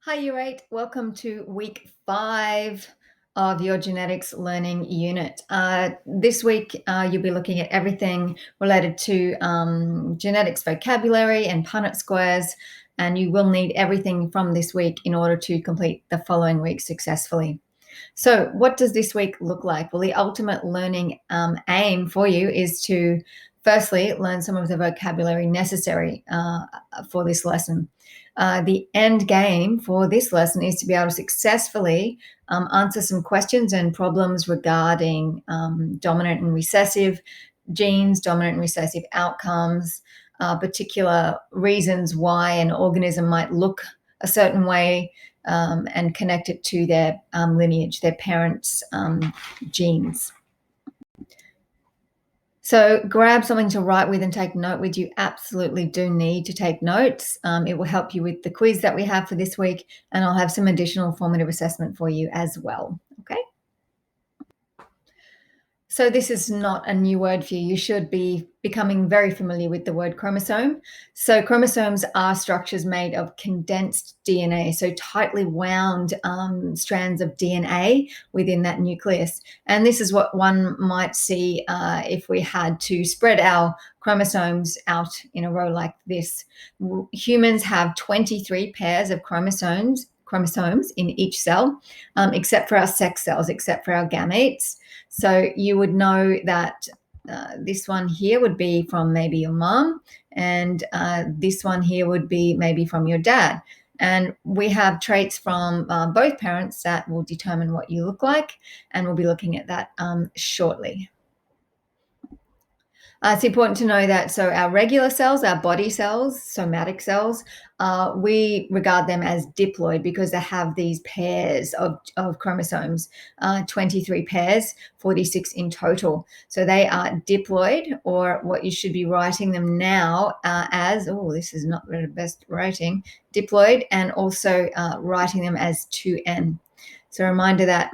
Hi, you eight. Welcome to week 5 of your genetics learning unit. This week, you'll be looking at everything related to genetics vocabulary and Punnett squares, and you will need everything from this week in order to complete the following week successfully. So what does this week look like? Well, the ultimate learning aim for you is to firstly learn some of the vocabulary necessary for this lesson. The end game for this lesson is to be able to successfully answer some questions and problems regarding dominant and recessive genes, dominant and recessive outcomes, particular reasons why an organism might look a certain way, and connect it to their lineage, their parents' genes. So grab something to write with and take note with. You absolutely do need to take notes. It will help you with the quiz that we have for this week, and I'll have some additional formative assessment for you as well. Okay. So this is not a new word for you. You should be becoming very familiar with the word chromosome. So chromosomes are structures made of condensed DNA, so tightly wound strands of DNA within that nucleus. And this is what one might see if we had to spread our chromosomes out in a row like this. Humans have 23 pairs of chromosomes in each cell, except for our sex cells, except for our gametes. So you would know that this one here would be from maybe your mom, and this one here would be maybe from your dad. And we have traits from both parents that will determine what you look like, and we'll be looking at that shortly. It's important to know that our regular cells, our body cells, somatic cells, we regard them as diploid because they have these pairs of chromosomes, 23 pairs, 46 in total. So they are diploid, or what you should be writing them now as, this is not the best writing, diploid, and also writing them as 2N. So a reminder that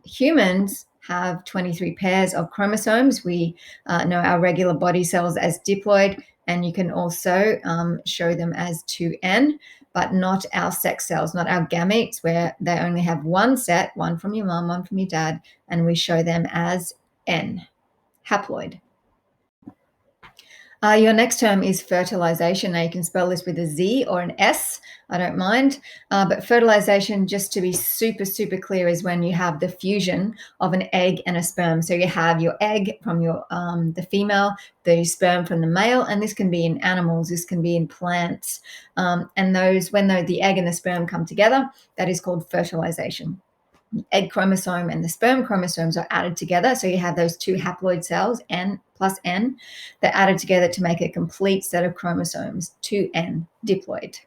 humans have 23 pairs of chromosomes. We know our regular body cells as diploid, and you can also show them as 2N, but not our sex cells, not our gametes, where they only have one set, one from your mom, one from your dad, and we show them as N, haploid. Your next term is fertilization. Now you can spell this with a Z or an S, I don't mind. But fertilization, just to be super, super clear, is when you have the fusion of an egg and a sperm. So you have your egg from your the female, the sperm from the male, and this can be in animals, this can be in plants. And when the egg and the sperm come together, that is called fertilization. The egg chromosome and the sperm chromosomes are added together. So you have those two haploid cells, N plus N, they're added together to make a complete set of chromosomes, 2N, diploid.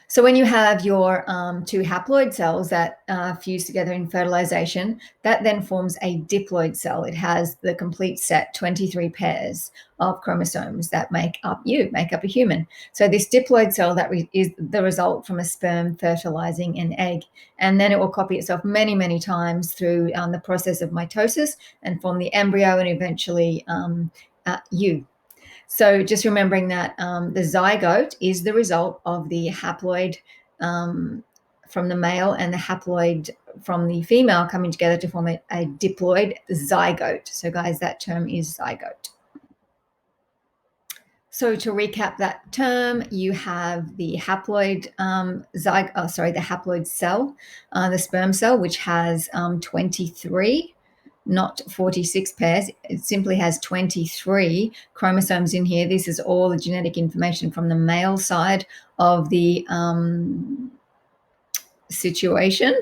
So when you have your two haploid cells that fuse together in fertilization, that then forms a diploid cell. It has the complete set, 23 pairs of chromosomes that make up a human. So this diploid cell is the result from a sperm fertilizing an egg. And then it will copy itself many, many times through the process of mitosis and form the embryo and eventually you. So just remembering that the zygote is the result of the haploid from the male and the haploid from the female coming together to form a diploid zygote. So guys, that term is zygote. So to recap that term, you have the haploid the haploid cell, the sperm cell, which has 23, not 46 pairs. It simply has 23 chromosomes in here. This is all the genetic information from the male side of the situation.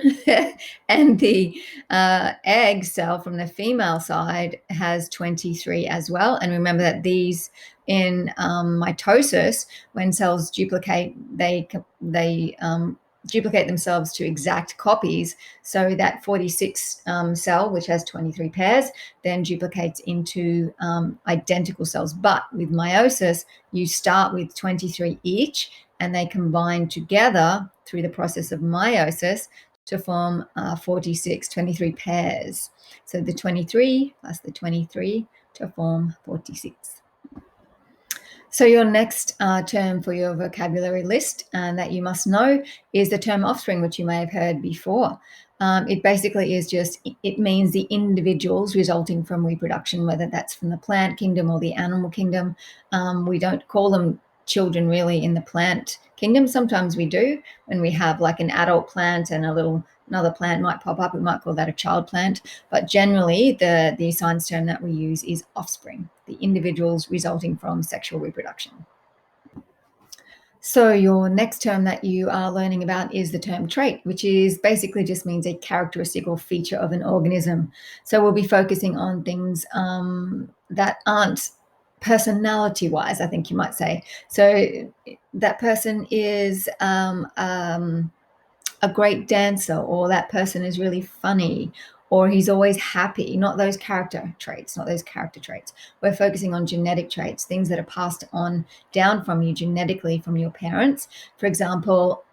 And the egg cell from the female side has 23 as well. And remember that these in mitosis, when cells duplicate, they duplicate themselves to exact copies. So that 46 cell, which has 23 pairs, then duplicates into identical cells. But with meiosis, you start with 23 each, and they combine together through the process of meiosis to form 23 pairs. So the 23 plus the 23 to form 46. So your next term for your vocabulary list that you must know is the term offspring, which you may have heard before. It basically is it means the individuals resulting from reproduction, whether that's from the plant kingdom or the animal kingdom. We don't call them children really in the plant kingdom. Sometimes we do when we have like an adult plant and another plant might pop up. We might call that a child plant. But generally, the science term that we use is offspring, the individuals resulting from sexual reproduction. So your next term that you are learning about is the term trait, which is basically just means a characteristic or feature of an organism. So we'll be focusing on things that aren't personality-wise, I think you might say. So that person is a great dancer, or that person is really funny, or he's always happy. Not those character traits. We're focusing on genetic traits, things that are passed on down from you genetically from your parents. For example,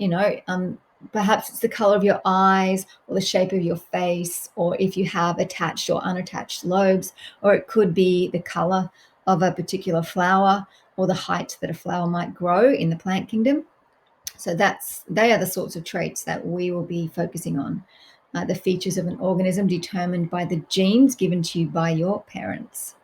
perhaps it's the color of your eyes or the shape of your face, or if you have attached or unattached lobes, or it could be the color of a particular flower or the height that a flower might grow in the plant kingdom. So they are the sorts of traits that we will be focusing on. The features of an organism determined by the genes given to you by your parents.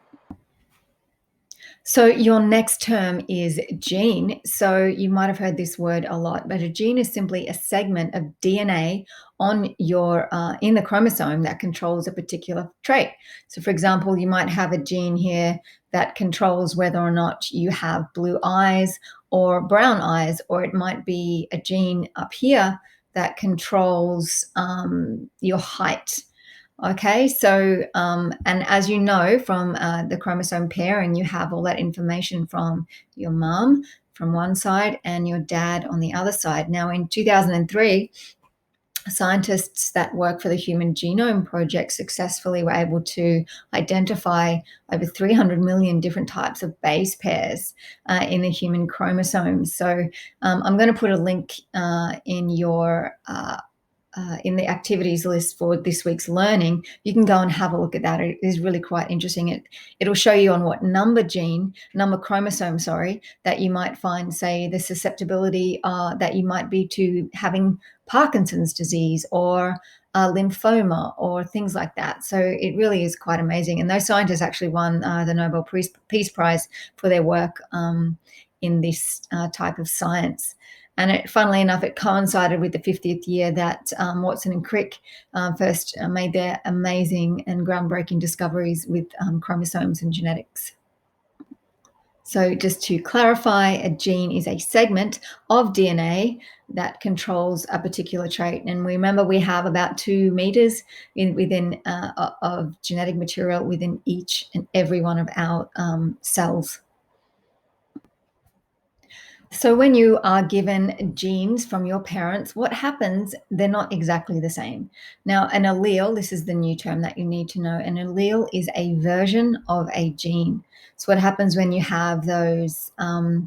So your next term is gene. So you might have heard this word a lot, but a gene is simply a segment of DNA on your in the chromosome that controls a particular trait. So for example, you might have a gene here that controls whether or not you have blue eyes or brown eyes, or it might be a gene up here that controls your height. Okay, so and as you know from the chromosome pairing, you have all that information from your mom from one side and your dad on the other side. Now, in 2003, scientists that work for the Human Genome Project successfully were able to identify over 300 million different types of base pairs in the human chromosomes. So I'm going to put a link in your in the activities list for this week's learning. You can go and have a look at that. It is really quite interesting. It'll show you on what number chromosome, that you might find, say, the susceptibility that you might be to having Parkinson's disease or lymphoma or things like that. So it really is quite amazing. And those scientists actually won the Nobel Peace Prize for their work in this type of science. And funnily enough, it coincided with the 50th year that Watson and Crick first made their amazing and groundbreaking discoveries with chromosomes and genetics. So just to clarify, a gene is a segment of DNA that controls a particular trait. And remember, we have about 2 meters within of genetic material within each and every one of our cells. So when you are given genes from your parents, what happens? They're not exactly the same. Now, an allele, this is the new term that you need to know. An allele is a version of a gene. So what happens when you have those, let's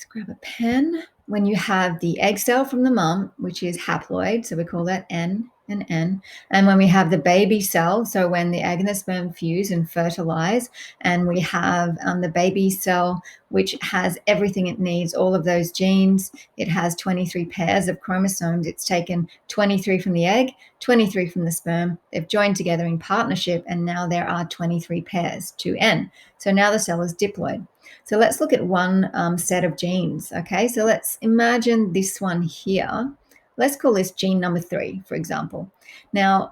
grab a pen. When you have the egg cell from the mum, which is haploid, so we call that N and N. And when we have the baby cell, so when the egg and the sperm fuse and fertilize, and we have the baby cell, which has everything it needs, all of those genes. It has 23 pairs of chromosomes. It's taken 23 from the egg, 23 from the sperm. They've joined together in partnership, and now there are 23 pairs, 2N. So now the cell is diploid. So let's look at one set of genes, okay? So let's imagine this one here. Let's call this gene number 3, for example. Now,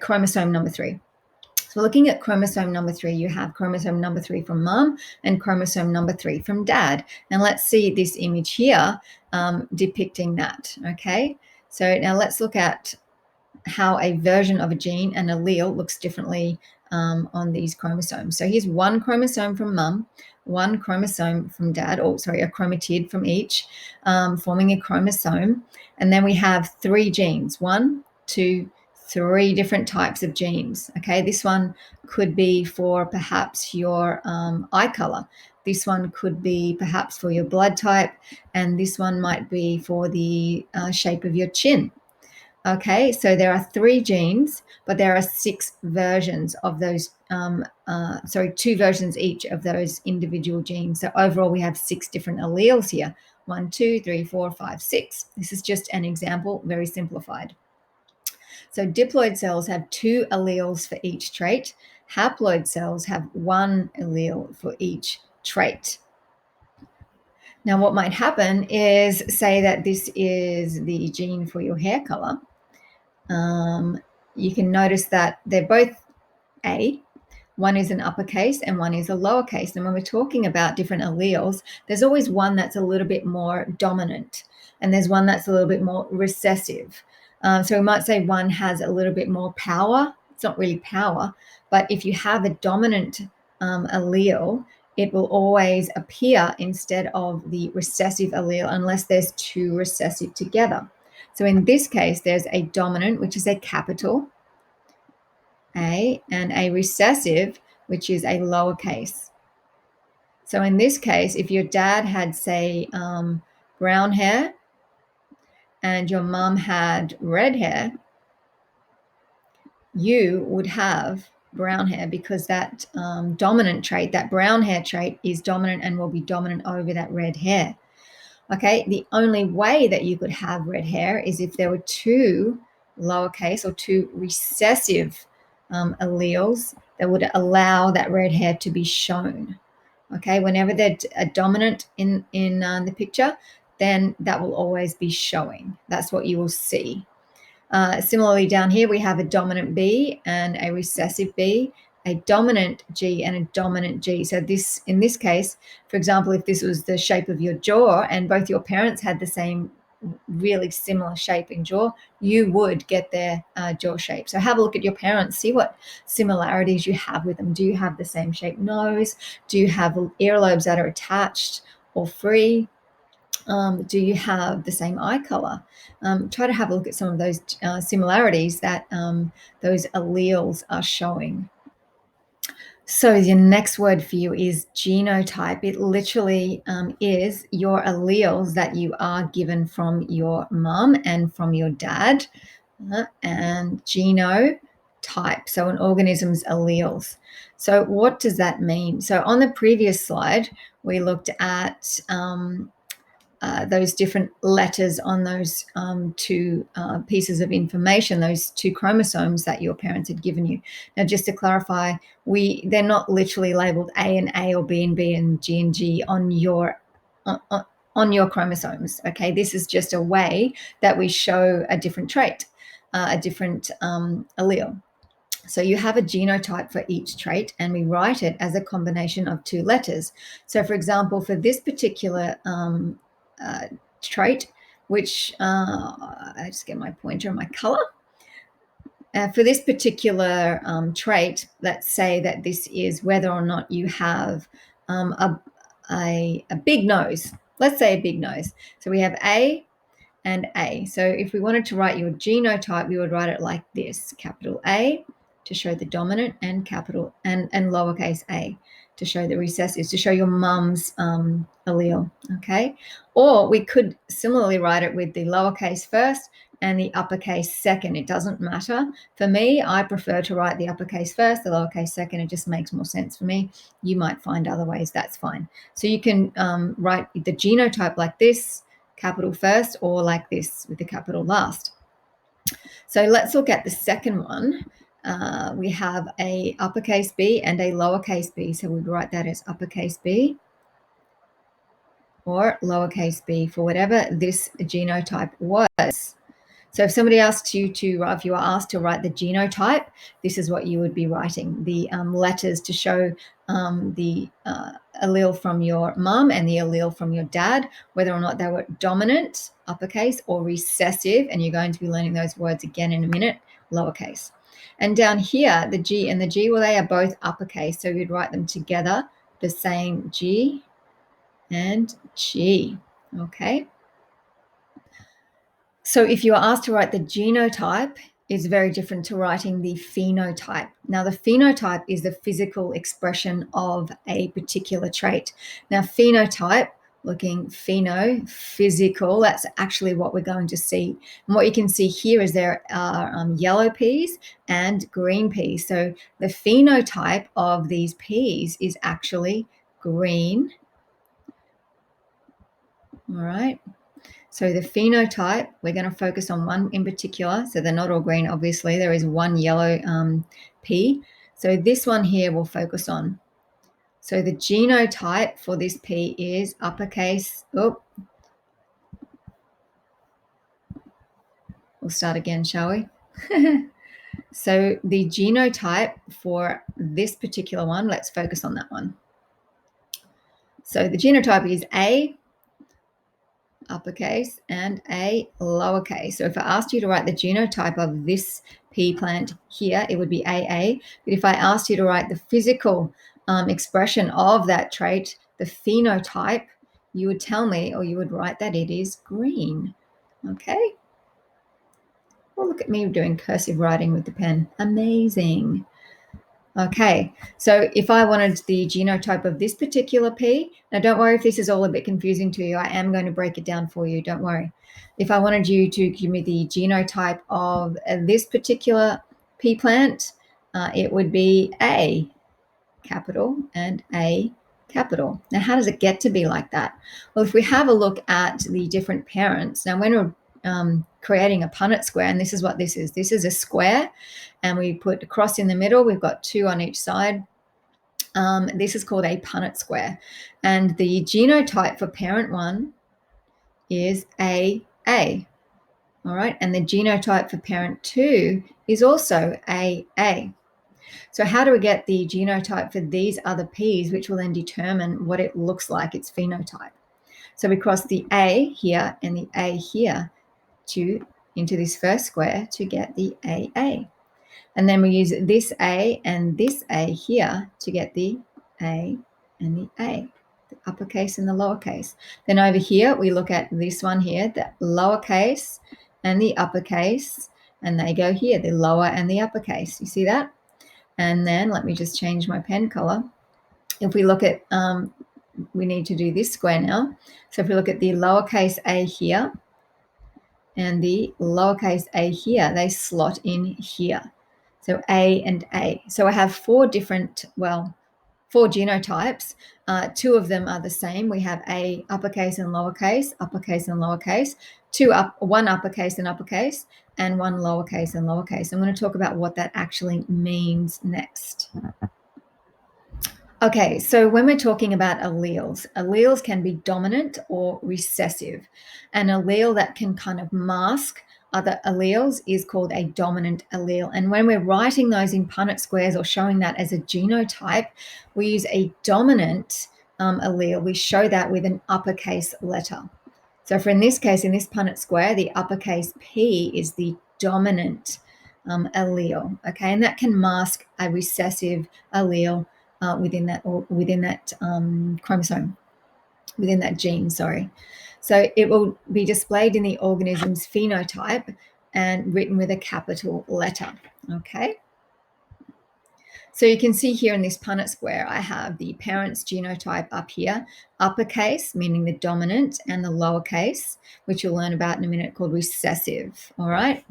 chromosome number 3. So looking at chromosome number 3, you have chromosome number 3 from mom and chromosome number 3 from dad. And let's see this image here depicting that, okay? So now let's look at how a version of a gene, an allele, looks differently on these chromosomes. So here's one chromosome from mum, one chromosome from dad, a chromatid from each, forming a chromosome. And then we have 3 genes, 1, 2, 3 different types of genes. Okay, this one could be for perhaps your eye color. This one could be perhaps for your blood type, and this one might be for the shape of your chin. Okay, so there are 3 genes, but there are 6 versions of those, 2 versions each of those individual genes. So overall, we have 6 different alleles here. 1, 2, 3, 4, 5, 6. This is just an example, very simplified. So diploid cells have 2 alleles for each trait. Haploid cells have 1 allele for each trait. Now, what might happen is, say that this is the gene for your hair color. You can notice that they're both A. One is an uppercase and one is a lowercase. And when we're talking about different alleles, there's always one that's a little bit more dominant and there's one that's a little bit more recessive. So we might say one has a little bit more power. It's not really power, but if you have a dominant allele, it will always appear instead of the recessive allele unless there's 2 recessive together. So in this case, there's a dominant, which is a capital A, and a recessive, which is a lowercase. So in this case, if your dad had, say, brown hair and your mom had red hair, you would have brown hair because that dominant trait, that brown hair trait, is dominant and will be dominant over that red hair. Okay, the only way that you could have red hair is if there were 2 lowercase or 2 recessive alleles that would allow that red hair to be shown. Okay, whenever they're dominant in the picture, then that will always be showing. That's what you will see. Similarly, down here we have a dominant B and a recessive B, a dominant G and a dominant G. So this, in this case, for example, if this was the shape of your jaw and both your parents had the same really similar shape in jaw, you would get their jaw shape. So have a look at your parents, see what similarities you have with them. Do you have the same shaped nose? Do you have earlobes that are attached or free? Do you have the same eye color? Try to have a look at some of those similarities that those alleles are showing. So the next word for you is genotype. It literally is your alleles that you are given from your mom and from your dad, and genotype, so an organism's alleles. So what does that mean? So on the previous slide, we looked at those different letters on those 2 pieces of information, those 2 chromosomes that your parents had given you. Now, just to clarify, they're not literally labeled A and A or B and B and G and G on your chromosomes. Okay, this is just a way that we show a different trait, a different allele. So you have a genotype for each trait, and we write it as a combination of 2 letters. So, for example, for this particular trait, which I just get my pointer and my color. For this particular trait, let's say that this is whether or not you have a big nose. Let's say a big nose. So we have A and A. So if we wanted to write your genotype, we would write it like this: capital A to show the dominant, and capital and lowercase a to show the recessive, to show your mum's allele, okay? Or we could similarly write it with the lowercase first and the uppercase second. It doesn't matter. For me, I prefer to write the uppercase first, the lowercase second. It just makes more sense for me. You might find other ways, that's fine. So you can write the genotype like this, capital first, or like this with the capital last. So let's look at the second one. We have a uppercase B and a lowercase b. So we'd write that as uppercase B or lowercase b for whatever this genotype was. So if somebody asks you to, if you are asked to write the genotype, this is what you would be writing, the letters to show the allele from your mum and the allele from your dad, whether or not they were dominant, uppercase, or recessive, and you're going to be learning those words again in a minute, lowercase. And down here, the G and the G, well, they are both uppercase, so you'd write them together, the same G and G, okay? So if you are asked to write the genotype, it's very different to writing the phenotype. Now, the phenotype is the physical expression of a particular trait. Now, phenotype looking pheno, physical. That's actually what we're going to see. And what you can see here is there are yellow peas and green peas. So the phenotype of these peas is actually green. All right. So the phenotype, we're going to focus on one in particular. So they're not all green, obviously. There is one yellow pea. So this one here we'll focus on. So the genotype for this pea is uppercase. Oh, we'll start again, shall we? So the genotype for this particular one, let's focus on that one. So the genotype is A, uppercase, and A, lowercase. So if I asked you to write the genotype of this pea plant here, it would be AA. But if I asked you to write the physical expression of that trait, the phenotype, you would tell me, or you would write that it is green. Okay. Well, look at me doing cursive writing with the pen. Amazing. Okay, so if I wanted the genotype of this particular pea, now don't worry if this is all a bit confusing to you. I am going to break it down for you. Don't worry. If I wanted you to give me the genotype of this particular pea plant, it would be A, capital, and A, capital. Now, how does it get to be like that? Well, if we have a look at the different parents, now when we're creating a Punnett square, and this is what this is. This is a square, and we put a cross in the middle. We've got 2 on each side. This is called a Punnett square, and the genotype for parent 1 is AA. All right, and the genotype for parent 2 is also AA. So how do we get the genotype for these other peas, which will then determine what it looks like, its phenotype? So we cross the A here and the A here into this first square to get the AA. And then we use this A and this A here to get the A and the A, the uppercase and the lowercase. Then over here, we look at this one here, the lowercase and the uppercase, and they go here, the lower and the uppercase. You see that? And then let me just change my pen color. If we look at, we need to do this square now. So if we look at the lowercase a here and the lowercase a here, they slot in here. So A and A. So I have 4 different, well, 4 genotypes. 2 of them are the same. We have A, uppercase and lowercase, uppercase and lowercase, 1 uppercase and uppercase, and 1 lowercase and lowercase. I'm going to talk about what that actually means next. Okay, so when we're talking about alleles can be dominant or recessive. An allele that can kind of mask other alleles is called a dominant allele. And when we're writing those in Punnett squares or showing that as a genotype, we use a dominant allele. We show that with an uppercase letter. So for in this case, in this Punnett square, the uppercase P is the dominant allele, okay? And that can mask a recessive allele within that chromosome, within that gene, sorry. So it will be displayed in the organism's phenotype and written with a capital letter, okay? So you can see here in this Punnett square, I have the parent's genotype up here, uppercase, meaning the dominant, and the lowercase, which you'll learn about in a minute, called recessive, all right?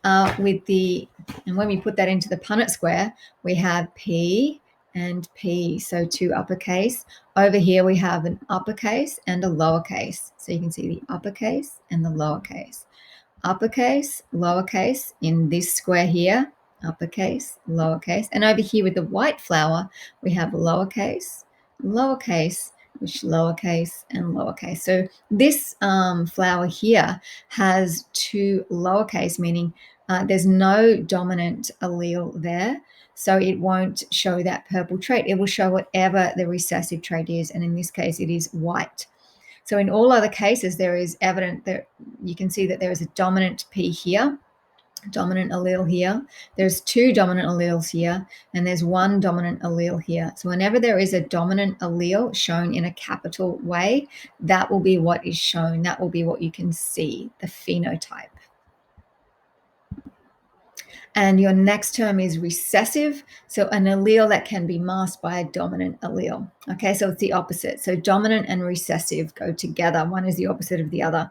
And when we put that into the Punnett square, we have P and P, so 2 uppercase. Over here we have an uppercase and a lowercase. So you can see the uppercase and the lowercase. Uppercase, lowercase in this square here, uppercase, lowercase. And over here with the white flower, we have lowercase, lowercase, which lowercase and lowercase. So this flower here has 2 lowercase, meaning there's no dominant allele there. So it won't show that purple trait. It will show whatever the recessive trait is. And in this case, it is white. So in all other cases, there is evident that you can see that there is a dominant P here, dominant allele here. There's 2 dominant alleles here, and there's 1 dominant allele here. So whenever there is a dominant allele shown in a capital way, that will be what is shown. That will be what you can see, the phenotype. And your next term is recessive, so an allele that can be masked by a dominant allele. Okay, so it's the opposite. So dominant and recessive go together. One is the opposite of the other.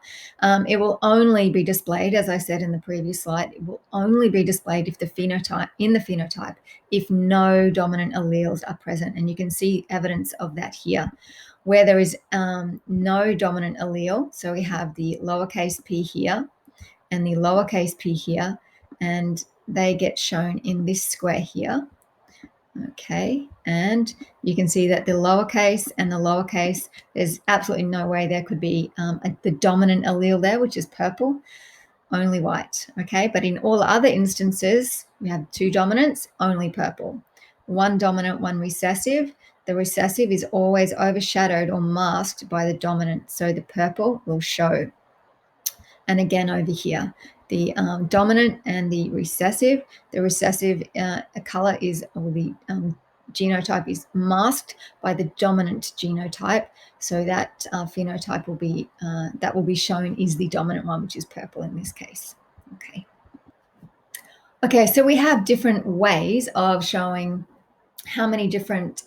It will only be displayed, as I said in the previous slide, it will only be displayed if the phenotype, if no dominant alleles are present. And you can see evidence of that here, where there is no dominant allele. So we have the lowercase p here and the lowercase p here, and they get shown in this square here. Okay, and you can see that the lowercase and the lowercase, there's absolutely no way there could be the dominant allele there, which is purple, only white. Okay, but in all other instances, we have two dominants, only purple. One dominant, one recessive. The recessive is always overshadowed or masked by the dominant, so the purple will show. And again over here, the dominant and the recessive color is, or the genotype is masked by the dominant genotype. So that phenotype will be, that will be shown is the dominant one, which is purple in this case. Okay, so we have different ways of showing how many different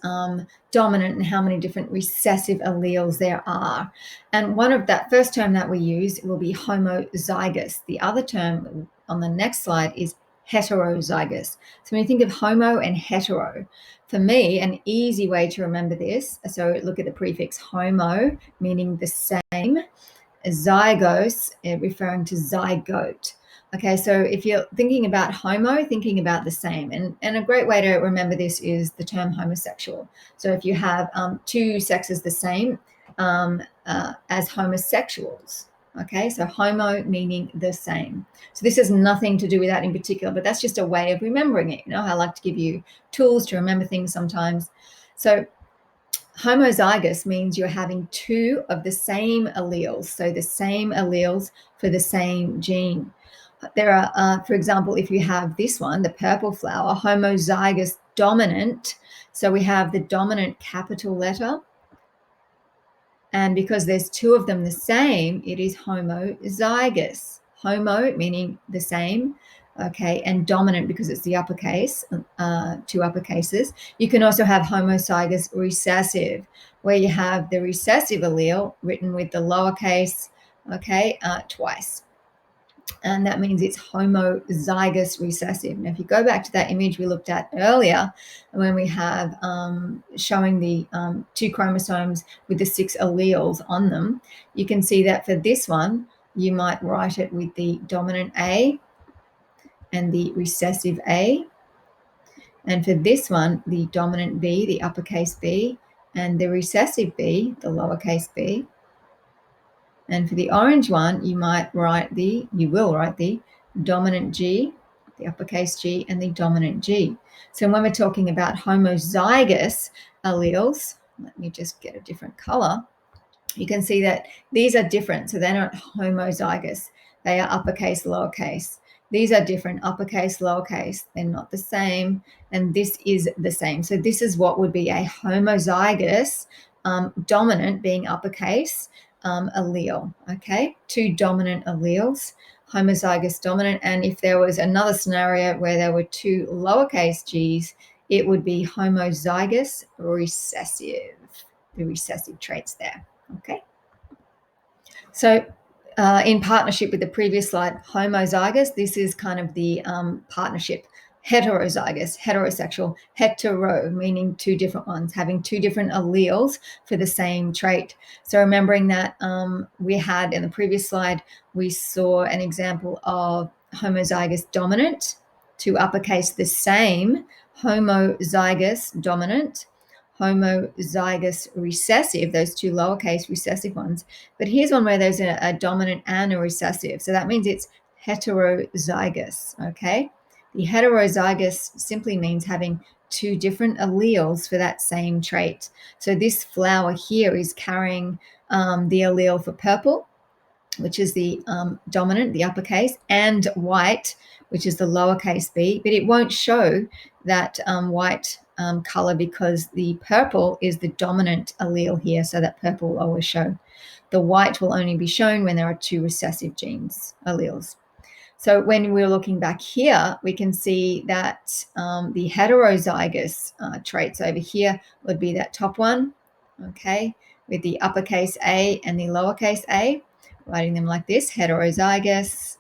dominant and how many different recessive alleles there are. And one of that first term that we use will be homozygous. The other term on the next slide is heterozygous. So when you think of homo and hetero, for me, an easy way to remember this, so look at the prefix homo, meaning the same, zygos, referring to zygote. Okay, so if you're thinking about homo, thinking about the same. And a great way to remember this is the term homosexual. So if you have two sexes the same as homosexuals, okay, so homo meaning the same. So this has nothing to do with that in particular, but that's just a way of remembering it. You know, I like to give you tools to remember things sometimes. So homozygous means you're having two of the same alleles, so the same alleles for the same gene. There are, for example, if you have this one, the purple flower, homozygous dominant. So we have the dominant capital letter. And because there's two of them the same, it is homozygous. Homo meaning the same, okay, and dominant because it's the uppercase, two uppercases. You can also have homozygous recessive, where you have the recessive allele written with the lowercase, okay, twice. And that means it's homozygous recessive. Now, if you go back to that image we looked at earlier, when we have showing the two chromosomes with the 6 alleles on them, you can see that for this one, you might write it with the dominant A and the recessive A. And for this one, the dominant B, the uppercase B, and the recessive B, the lowercase b. And for the orange one, you will write the dominant G, the uppercase G, and the dominant G. So when we're talking about homozygous alleles, let me just get a different color. You can see that these are different. So they're not homozygous. They are uppercase, lowercase. These are different, uppercase, lowercase. They're not the same. And this is the same. So this is what would be a homozygous, dominant being uppercase, allele, okay? Two dominant alleles, homozygous dominant. And if there was another scenario where there were two lowercase g's, it would be homozygous recessive, the recessive traits there, okay? So in partnership with the previous slide, homozygous, this is kind of the partnership. Heterozygous, heterosexual, hetero, meaning two different ones, having two different alleles for the same trait. So remembering that we had in the previous slide, we saw an example of homozygous dominant, to uppercase the same, homozygous dominant, homozygous recessive, those two lowercase recessive ones. But here's one where there's a dominant and a recessive. So that means it's heterozygous, okay? The heterozygous simply means having two different alleles for that same trait. So this flower here is carrying the allele for purple, which is the dominant, the uppercase, and white, which is the lowercase b, but it won't show that white color because the purple is the dominant allele here, so that purple will always show. The white will only be shown when there are two recessive genes, alleles. So when we're looking back here, we can see that the heterozygous traits over here would be that top one, okay, with the uppercase A and the lowercase a, writing them like this, heterozygous,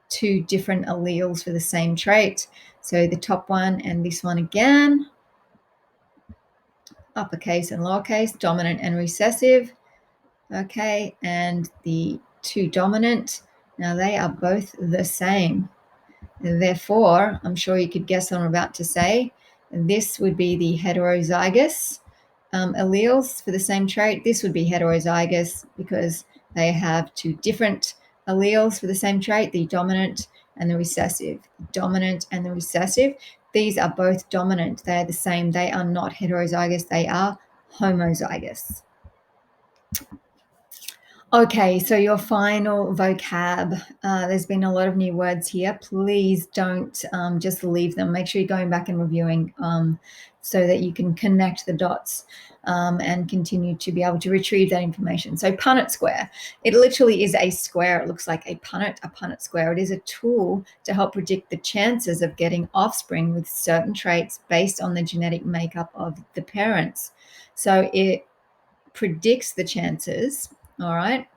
two different alleles for the same trait. So the top one and this one again, uppercase and lowercase, dominant and recessive, okay, and the two dominant, now they are both the same. Therefore, I'm sure you could guess what I'm about to say. This would be the heterozygous alleles for the same trait. This would be heterozygous because they have two different alleles for the same trait, the dominant and the recessive. Dominant and the recessive, these are both dominant. They are the same. They are not heterozygous. They are homozygous. Okay, so your final vocab. There's been a lot of new words here. Please don't just leave them. Make sure you're going back and reviewing so that you can connect the dots and continue to be able to retrieve that information. So Punnett square. It literally is a square. It looks like a Punnett square. It is a tool to help predict the chances of getting offspring with certain traits based on the genetic makeup of the parents. So it predicts the chances, all right,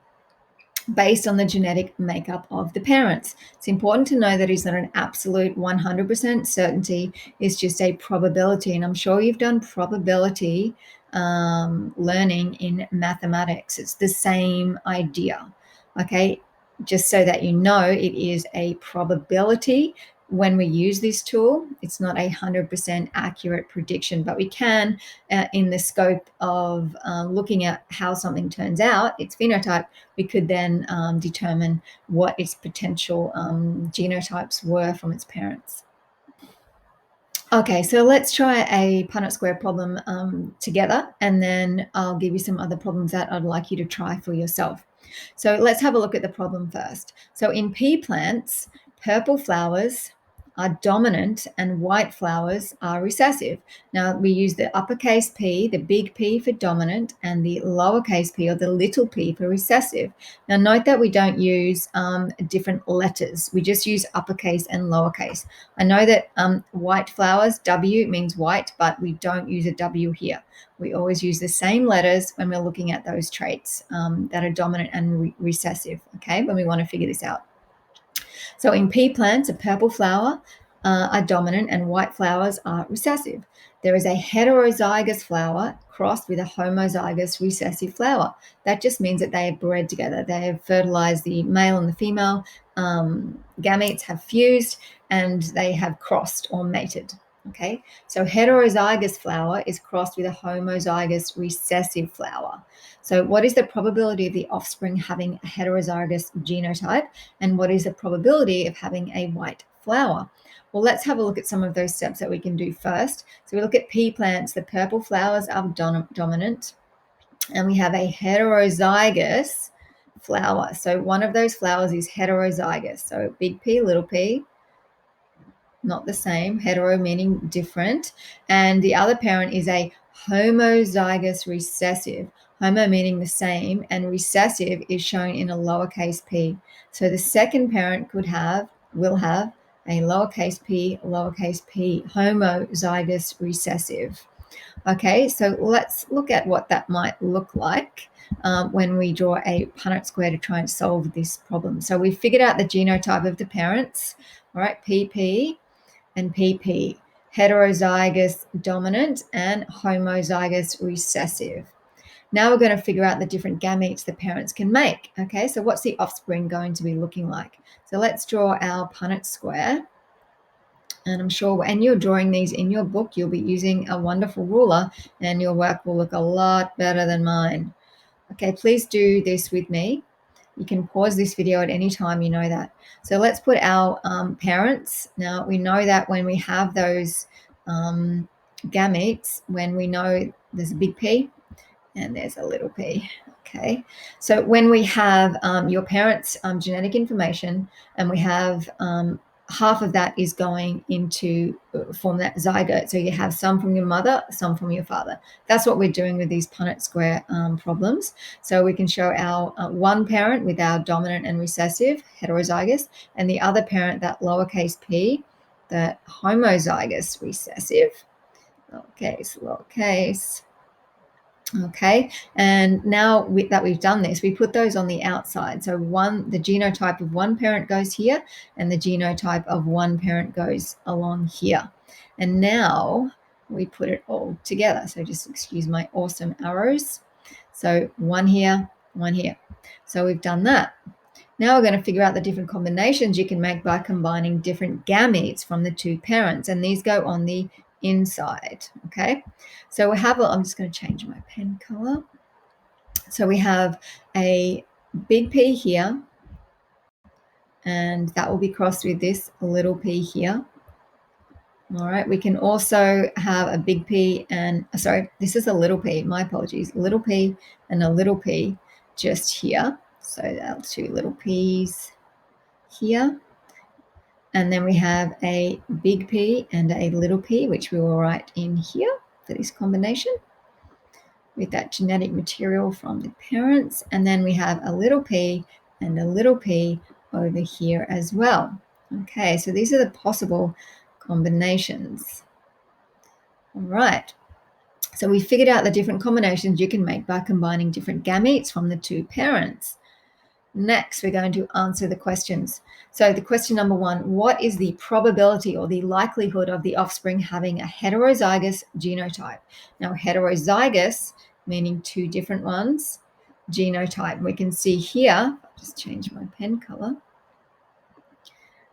based on the genetic makeup of the parents. It's important to know that it's not an absolute 100% certainty. It's just a probability. And I'm sure you've done probability learning in mathematics. It's the same idea, okay? Just so that you know, it is a probability. When we use this tool, it's not 100% accurate prediction, but we can, in the scope of looking at how something turns out, its phenotype, we could then determine what its potential genotypes were from its parents. Okay, so let's try a Punnett square problem together, and then I'll give you some other problems that I'd like you to try for yourself. So let's have a look at the problem first. So in pea plants, purple flowers are dominant and white flowers are recessive. Now we use the uppercase P, the big P for dominant, and the lowercase p or the little p for recessive. Now note that we don't use different letters. We just use uppercase and lowercase. I know that white flowers, W means white, but we don't use a W here. We always use the same letters when we're looking at those traits that are dominant and recessive, okay, when we want to figure this out. So in pea plants, a purple flower are dominant and white flowers are recessive. There is a heterozygous flower crossed with a homozygous recessive flower. That just means that they are bred together. They have fertilized, the male and the female gametes have fused and they have crossed or mated. Okay, so heterozygous flower is crossed with a homozygous recessive flower. So what is the probability of the offspring having a heterozygous genotype, and what is the probability of having a white flower? Well, let's have a look at some of those steps that we can do first. So we look at pea plants. The purple flowers are dominant, and we have a heterozygous flower. So one of those flowers is heterozygous. So big P, little p, not the same, hetero meaning different, and the other parent is a homozygous recessive, homo meaning the same, and recessive is shown in a lowercase p. So the second parent will have a lowercase p, homozygous recessive. Okay, so let's look at what that might look like when we draw a Punnett square to try and solve this problem. So we figured out the genotype of the parents, all right, PP and PP, heterozygous dominant and homozygous recessive. Now we're going to figure out the different gametes the parents can make. Okay, so what's the offspring going to be looking like? So let's draw our Punnett square. And I'm sure when you're drawing these in your book, you'll be using a wonderful ruler and your work will look a lot better than mine. Okay, please do this with me. You can pause this video at any time, you know that. So let's put our parents. Now we know that when we have those gametes, when we know there's a big P and there's a little p, okay? So when we have your parents' genetic information and we have half of that is going into form that zygote. So you have some from your mother, some from your father. That's what we're doing with these Punnett square problems. So we can show our one parent with our dominant and recessive, heterozygous, and the other parent, that lowercase p, the homozygous recessive, lowercase. Okay, and now that we've done this, we put those on the outside. So the genotype of one parent goes here, and the genotype of one parent goes along here. And now we put it all together. So just excuse my awesome arrows. So one here, one here. So we've done that. Now we're going to figure out the different combinations you can make by combining different gametes from the two parents, and these go on the inside. Okay, so we have I'm just going to change my pen color. So we have a big P here, and that will be crossed with this little p here. All right, we can also have a big P and, sorry, this is a little p, my apologies, little p and a little p just here. So that's two little p's here. And then we have a big P and a little p, which we will write in here for this combination with that genetic material from the parents. And then we have a little p and a little p over here as well. Okay, so these are the possible combinations. All right. So we figured out the different combinations you can make by combining different gametes from the two parents. Next, we're going to answer the questions. So the question number one, what is the probability or the likelihood of the offspring having a heterozygous genotype? Now, heterozygous, meaning two different ones, genotype. We can see here, I'll just change my pen color.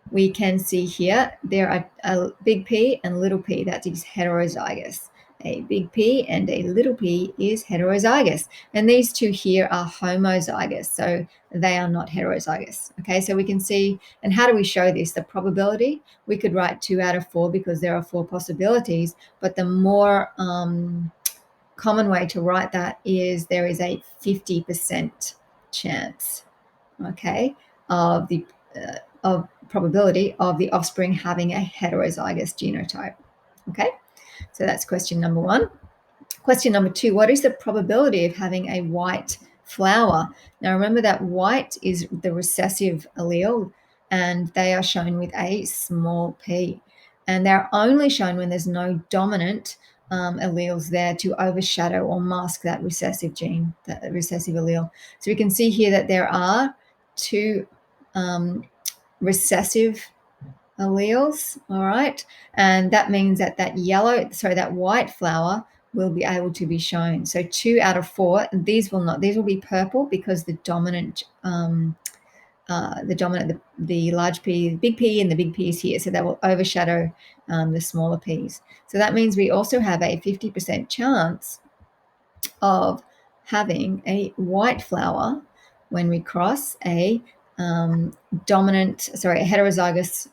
We can see here, there are a big P and little p, that is heterozygous. A big P and a little p is heterozygous. And these two here are homozygous, so they are not heterozygous. Okay, so we can see, and how do we show this? The probability, we could write 2 out of 4 because there are 4 possibilities, but the more common way to write that is there is a 50% chance, okay, of the probability of the offspring having a heterozygous genotype. Okay, so that's question number one. Question number two, what is the probability of having a white flower? Now remember that white is the recessive allele, and they are shown with a small p. And they're only shown when there's no dominant alleles there to overshadow or mask that recessive gene, that recessive allele. So we can see here that there are 2 recessive alleles, all right, and that means that that white flower will be able to be shown. So 2 out of 4, and these will be purple because the dominant the large P, the big P and the big P is here, so that will overshadow the smaller P's. So that means we also have a 50% chance of having a white flower when we cross a heterozygous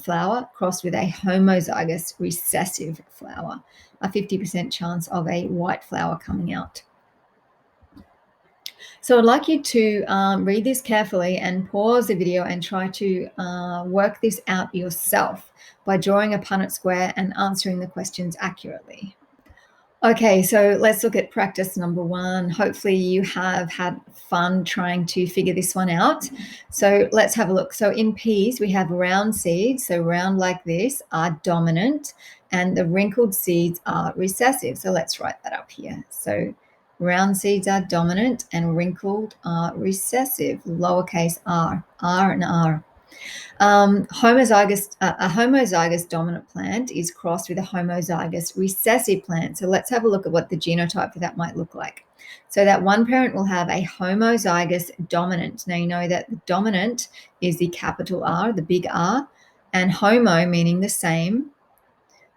flower crossed with a homozygous recessive flower, a 50% chance of a white flower coming out. So I'd like you to read this carefully and pause the video and try to work this out yourself by drawing a Punnett square and answering the questions accurately. Okay, so let's look at practice number 1. Hopefully you have had fun trying to figure this one out. So let's have a look. So in peas, we have round seeds. So round like this are dominant, and the wrinkled seeds are recessive. So let's write that up here. So round seeds are dominant and wrinkled are recessive, lowercase r, R and R. A homozygous dominant plant is crossed with a homozygous recessive plant. So let's have a look at what the genotype for that might look like. So that one parent will have a homozygous dominant. Now you know that the dominant is the capital R, the big R, and homo meaning the same.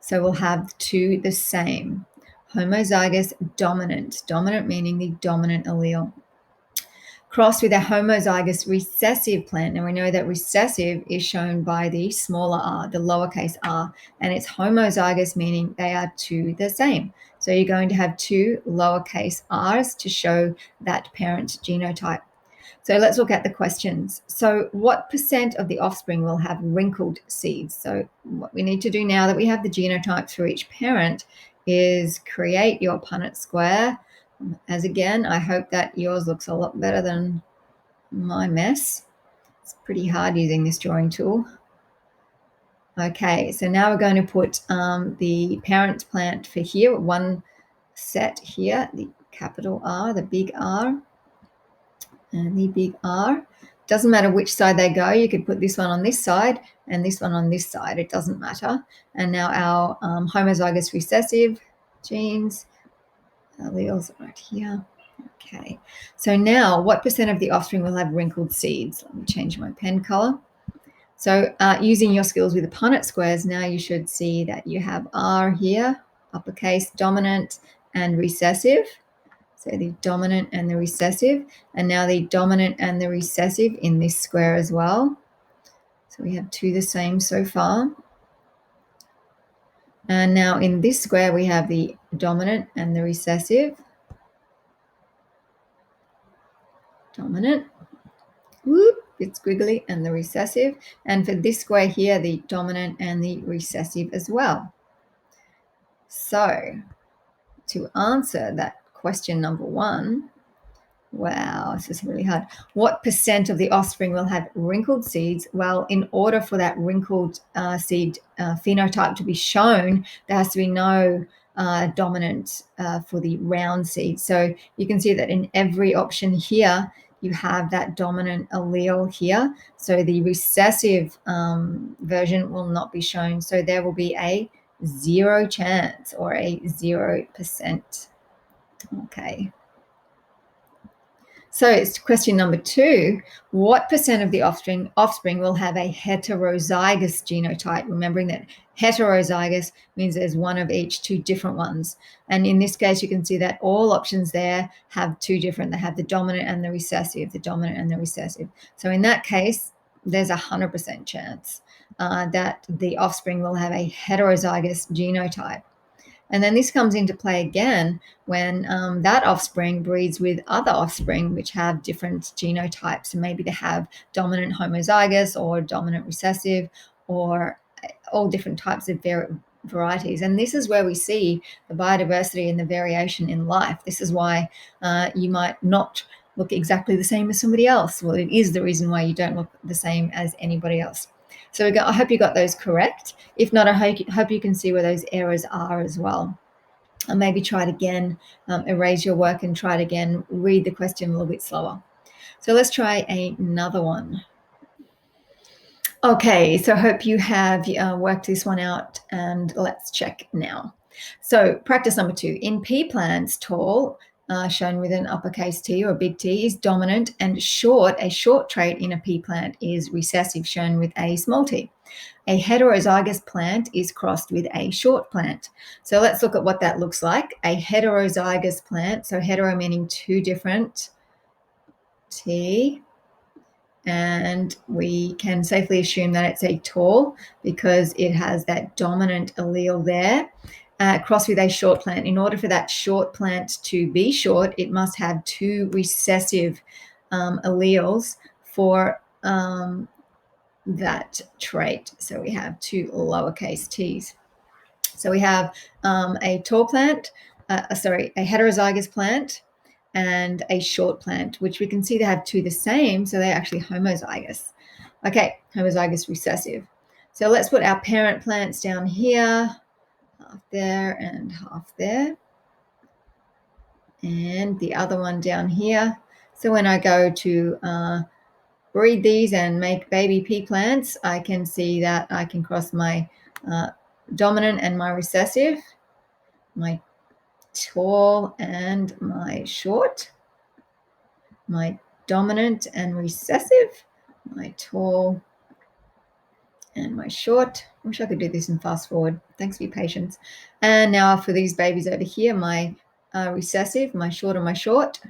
So we'll have 2 the same. Homozygous dominant, dominant meaning the dominant allele. Crossed with a homozygous recessive plant. Now we know that recessive is shown by the smaller r, the lowercase r, and it's homozygous meaning they are 2 the same. So you're going to have 2 lowercase r's to show that parent genotype. So let's look at the questions. So what percent of the offspring will have wrinkled seeds? So what we need to do now that we have the genotypes for each parent is create your Punnett square. As again, I hope that yours looks a lot better than my mess. It's pretty hard using this drawing tool. Okay, so now we're going to put the parent plant for here, one set here, the capital R, the big R, and the big R. Doesn't matter which side they go. You could put this one on this side and this one on this side. It doesn't matter. And now our homozygous recessive genes, alleles right here. Okay, so now what percent of the offspring will have wrinkled seeds? Let me change my pen color. So using your skills with the Punnett squares, now you should see that you have R here, uppercase, dominant, and recessive. So the dominant and the recessive, and now the dominant and the recessive in this square as well. So we have two the same so far. And now in this square, we have the dominant and the recessive. Dominant, whoop, it's squiggly, and the recessive. And for this square here, the dominant and the recessive as well. So to answer that question number one, wow, this is really hard. What percent of the offspring will have wrinkled seeds? Well, in order for that wrinkled seed phenotype to be shown, there has to be no dominant for the round seed. So you can see that in every option here, you have that dominant allele here. So the recessive version will not be shown. So there will be a 0 chance or a 0%. Okay. So it's question number two. What percent of the offspring will have a heterozygous genotype? Remembering that heterozygous means there's one of each, two different ones. And in this case, you can see that all options there have two different. They have the dominant and the recessive, the dominant and the recessive. So in that case, there's 100% chance that the offspring will have a heterozygous genotype. And then this comes into play again when that offspring breeds with other offspring which have different genotypes. And maybe they have dominant homozygous or dominant recessive or all different types of varieties. And this is where we see the biodiversity and the variation in life. This is why you might not look exactly the same as somebody else. Well, it is the reason why you don't look the same as anybody else. So I hope you got those correct. If not, I hope you can see where those errors are as well. And maybe try it again, erase your work and try it again, read the question a little bit slower. So let's try another one. Okay, so I hope you have worked this one out, and let's check now. So practice number two. In pea plants, tall, shown with an uppercase T or a big T, is dominant, and short, a short trait in a pea plant, is recessive, shown with a small t. A heterozygous plant is crossed with a short plant. So let's look at what that looks like. A heterozygous plant, so hetero meaning two different, T, and we can safely assume that it's a tall because it has that dominant allele there. Crossed with a short plant. In order for that short plant to be short, it must have two recessive alleles for that trait. So we have two lowercase t's. So we have a tall plant, a heterozygous plant and a short plant, which we can see they have two the same, so they're actually homozygous. Okay, homozygous recessive. So let's put our parent plants down here, half there and half there, and the other one down here. So when I go to breed these and make baby pea plants, I can see that I can cross my dominant and my recessive, my tall and my short, my dominant and recessive, my tall and my short. I wish I could do this in fast forward. Thanks for your patience. And now for these babies over here, my recessive, my short and my short.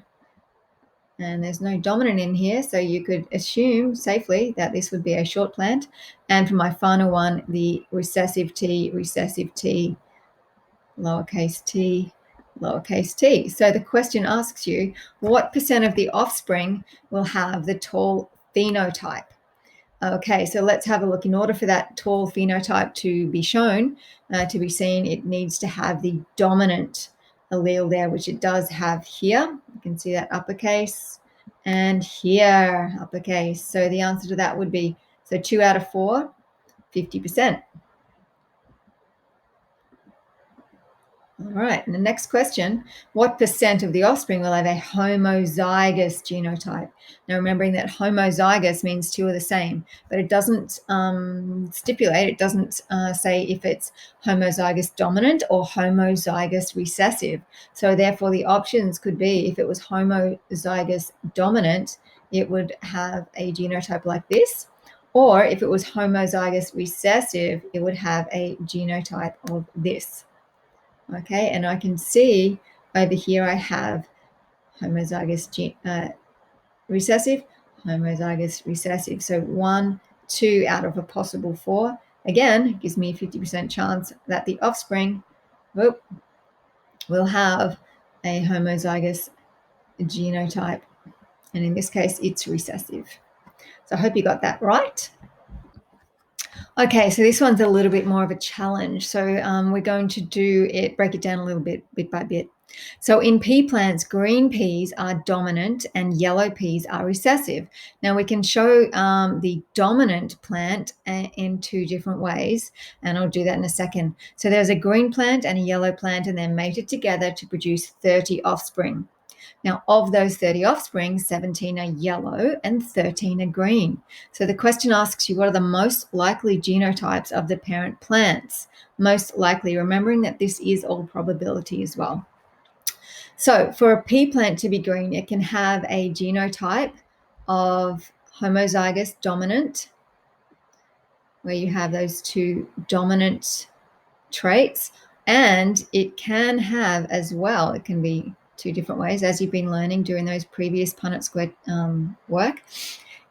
And there's no dominant in here, so you could assume safely that this would be a short plant. And for my final one, the recessive T, lowercase t, lowercase t. So the question asks you, what percent of the offspring will have the tall phenotype? Okay, so let's have a look. In order for that tall phenotype to be shown, to be seen, it needs to have the dominant allele there, which it does have here. You can see that uppercase, and here uppercase. So the answer to that would be, so 2 out of 4, 50%. All right, and the next question, what percent of the offspring will have a homozygous genotype? Now, remembering that homozygous means two are the same, but it doesn't stipulate, it doesn't say if it's homozygous dominant or homozygous recessive. So therefore, the options could be, if it was homozygous dominant, it would have a genotype like this, or if it was homozygous recessive, it would have a genotype of this. Okay, and I can see over here I have homozygous recessive, homozygous recessive. So 1, 2 out of a possible 4. Again, it gives me a 50% chance that the offspring will have a homozygous genotype. And in this case, it's recessive. So I hope you got that right. Okay, so this one's a little bit more of a challenge. So we're going to break it down a little bit by bit. So in pea plants, green peas are dominant and yellow peas are recessive. Now we can show the dominant plant in two different ways, and I'll do that in a second. So there's a green plant and a yellow plant, and they're mated together to produce 30 offspring. Now, of those 30 offspring, 17 are yellow and 13 are green. So the question asks you, what are the most likely genotypes of the parent plants? Most likely, remembering that this is all probability as well. So for a pea plant to be green, it can have a genotype of homozygous dominant, where you have those two dominant traits, and it can have as well, it can be two different ways, as you've been learning during those previous Punnett Square work.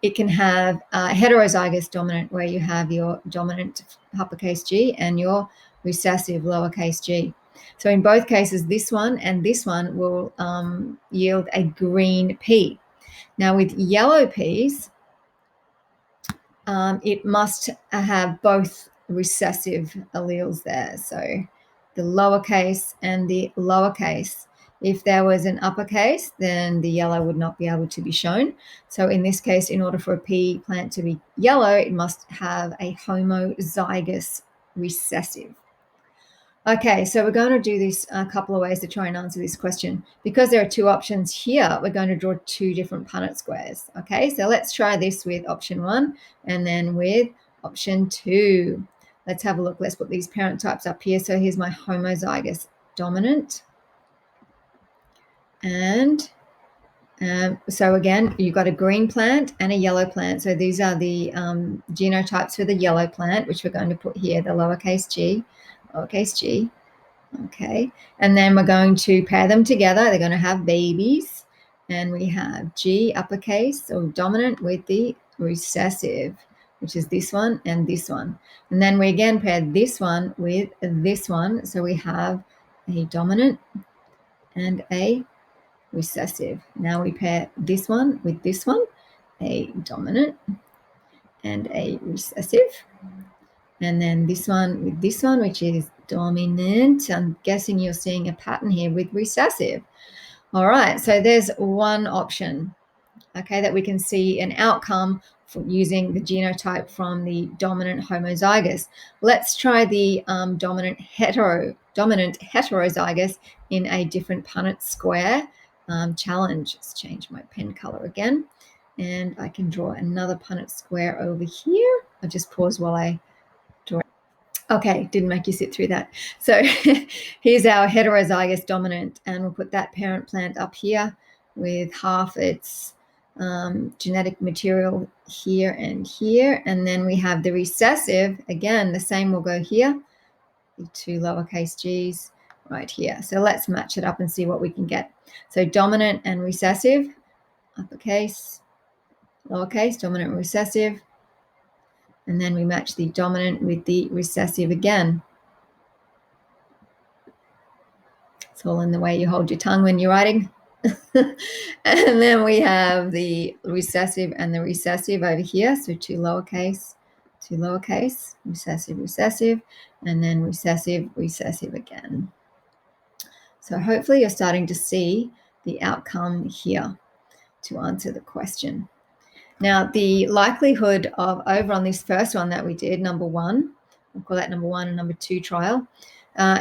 It can have heterozygous dominant, where you have your dominant uppercase G and your recessive lowercase g. So in both cases, this one and this one will yield a green pea. Now with yellow peas, it must have both recessive alleles there. So the lowercase and the lowercase. If there was an uppercase, then the yellow would not be able to be shown. So in this case, in order for a pea plant to be yellow, it must have a homozygous recessive. Okay, so we're going to do this a couple of ways to try and answer this question. Because there are two options here, we're going to draw two different Punnett squares. Okay, so let's try this with option 1 and then with option 2. Let's have a look. Let's put these parent types up here. So here's my homozygous dominant. And so again, you've got a green plant and a yellow plant. So these are the genotypes for the yellow plant, which we're going to put here, the lowercase g. Okay, and then we're going to pair them together. They're going to have babies, and we have G uppercase, so dominant, with the recessive, which is this one and this one. And then we again pair this one with this one, so we have a dominant and a recessive. Now we pair this one with this one, a dominant and a recessive. And then this one with this one, which is dominant. I'm guessing you're seeing a pattern here with recessive. All right, so there's one option, okay, that we can see an outcome for using the genotype from the dominant homozygous. Let's try the dominant heterozygous in a different Punnett square challenge. Let's change my pen color again, and I can draw another Punnett square over here. I'll just pause while I draw. Okay, didn't make you sit through that. So here's our heterozygous dominant, and we'll put that parent plant up here with half its genetic material here and here. And then we have the recessive. Again, the same will go here, the two lowercase g's right here. So let's match it up and see what we can get. So dominant and recessive, uppercase, lowercase, dominant and recessive. And then we match the dominant with the recessive again. It's all in the way you hold your tongue when you're writing. And then we have the recessive and the recessive over here. So two lowercase, recessive, recessive, and then recessive, recessive again. So hopefully you're starting to see the outcome here to answer the question. Now, the likelihood of, over on this first one that we did, number one, we'll call that number one and number two trial,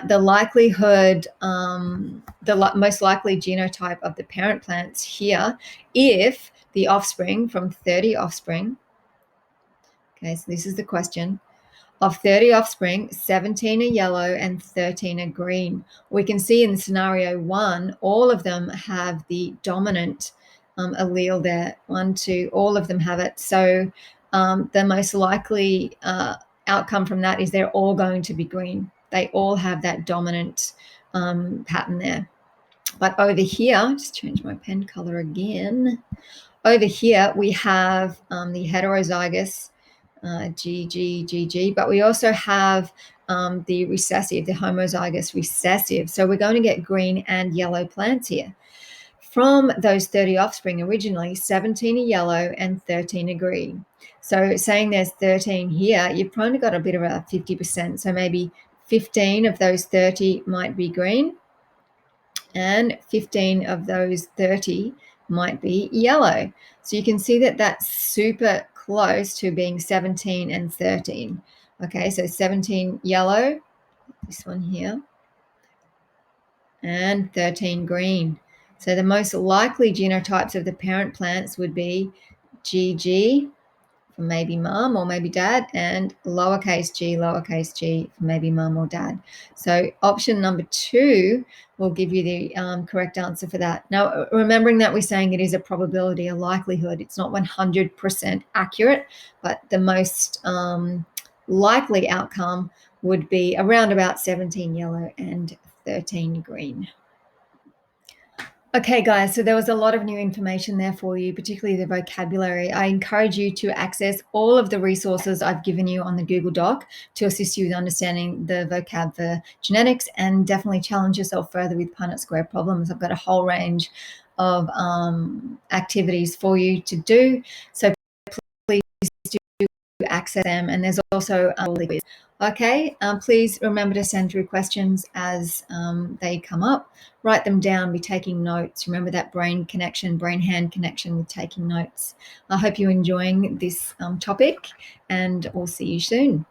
the likelihood, most likely genotype of the parent plants here, if the offspring from 30 offspring, okay, so this is the question, of 30 offspring, 17 are yellow and 13 are green. We can see in scenario one, all of them have the dominant allele there. 1, 2, all of them have it. So the most likely outcome from that is they're all going to be green. They all have that dominant pattern there. But over here, just change my pen color again. Over here, we have the heterozygous GG, but we also have the recessive, the homozygous recessive. So we're going to get green and yellow plants here. From those 30 offspring originally, 17 are yellow and 13 are green. So saying there's 13 here, you've probably got a bit of a 50%. So maybe 15 of those 30 might be green and 15 of those 30 might be yellow. So you can see that that's super close to being 17 and 13. Okay, so 17 yellow, this one here, and 13 green. So the most likely genotypes of the parent plants would be GG for maybe mom or maybe dad, and lowercase g for maybe mom or dad. So option number 2 will give you the correct answer for that. Now, remembering that we're saying it is a probability, a likelihood. It's not 100% accurate, but the most likely outcome would be around about 17 yellow and 13 green. Okay, guys, so there was a lot of new information there for you, particularly the vocabulary. I encourage you to access all of the resources I've given you on the Google Doc to assist you with understanding the vocab for genetics, and definitely challenge yourself further with Punnett Square problems. I've got a whole range of activities for you to do, so please do access them, and there's also a quiz. Okay, please remember to send through questions as they come up. Write them down, be taking notes. Remember that brain-hand connection with taking notes. I hope you're enjoying this topic, and we'll see you soon.